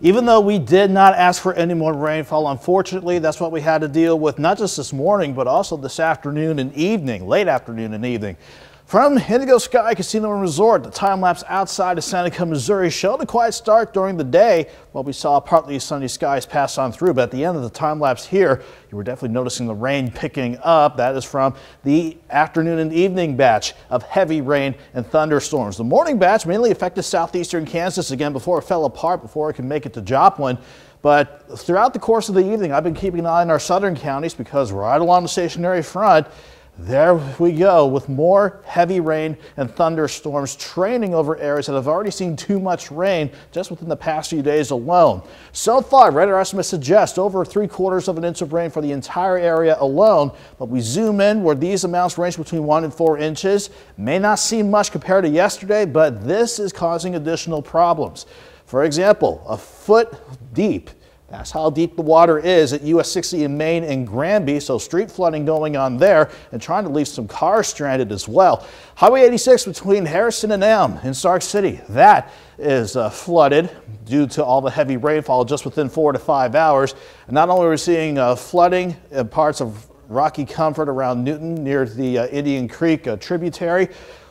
Even though we did not ask for any more rainfall, unfortunately, that's what we had to deal with not just this morning, but also this afternoon and evening, late afternoon and evening. From Indigo Sky Casino and Resort, the time-lapse outside of Seneca, Missouri showed a quiet start during the day while we saw partly sunny skies pass on through. But at the end of the time-lapse here, you were definitely noticing the rain picking up. That is from the afternoon and evening batch of heavy rain and thunderstorms. The morning batch mainly affected southeastern Kansas again before it fell apart, before it could make it to Joplin. But throughout the course of the evening, I've been keeping an eye on our southern counties because right along the stationary front, there we go with more heavy rain and thunderstorms training over areas that have already seen too much rain just within the past few days alone. So far, radar estimates suggest over 3/4 of an inch of rain for the entire area alone. But we zoom in where these amounts range between 1 and 4 inches. May not seem much compared to yesterday, but this is causing additional problems. For example, a foot deep. That's how deep the water is at US 60 in Maine and Granby, so street flooding going on there and trying to leave some cars stranded as well. Highway 86 between Harrison and Elm in Stark City, that is flooded due to all the heavy rainfall just within 4 to 5 hours. And not only are we seeing flooding in parts of Rocky Comfort around Newton near the Indian Creek tributary,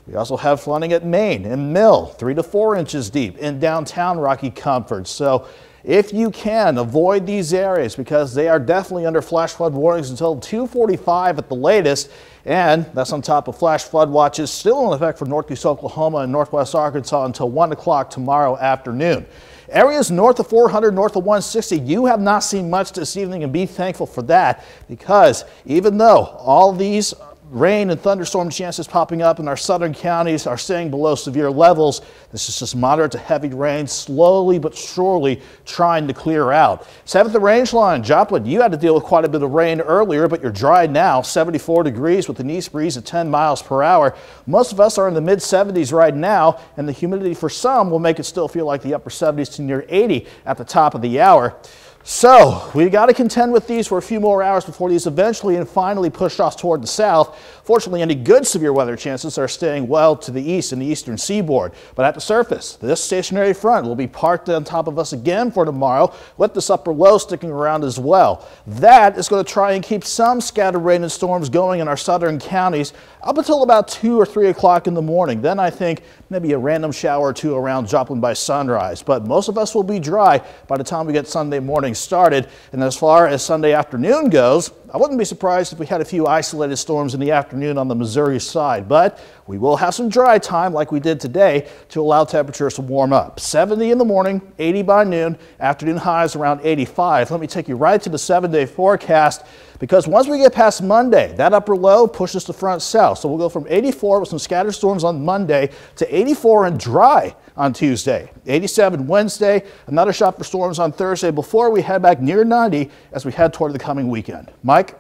we also have flooding at Maine and Mill, 3 to 4 inches deep in downtown Rocky Comfort. So if you can, avoid these areas because they are definitely under flash flood warnings until 2:45 at the latest. And that's on top of flash flood watches still in effect for northeast Oklahoma and northwest Arkansas until 1 o'clock tomorrow afternoon. Areas north of 400, north of 160, you have not seen much this evening, and be thankful for that because even though all these rain and thunderstorm chances popping up in our southern counties are staying below severe levels, this is just moderate to heavy rain, slowly but surely trying to clear out. 7th range line, Joplin, you had to deal with quite a bit of rain earlier, but you're dry now, 74 degrees with an east breeze at 10 miles per hour. Most of us are in the mid-70s right now, and the humidity for some will make it still feel like the upper 70s to near 80 at the top of the hour. So we've got to contend with these for a few more hours before these eventually and finally push us toward the south. Fortunately, any good severe weather chances are staying well to the east and the eastern seaboard. But at the surface, this stationary front will be parked on top of us again for tomorrow with this upper low sticking around as well. That is going to try and keep some scattered rain and storms going in our southern counties up until about 2 or 3 o'clock in the morning. Then I think maybe a random shower or two around Joplin by sunrise. But most of us will be dry by the time we get Sunday morning started. And as far as Sunday afternoon goes, I wouldn't be surprised if we had a few isolated storms in the afternoon on the Missouri side, but we will have some dry time like we did today to allow temperatures to warm up. 70 in the morning, 80 by noon, afternoon highs around 85. Let me take you right to the 7-day forecast because once we get past Monday, that upper low pushes the front south. So we'll go from 84 with some scattered storms on Monday to 84 and dry on Tuesday, 87 Wednesday, another shot for storms on Thursday before we head back near 90 as we head toward the coming weekend. Mike?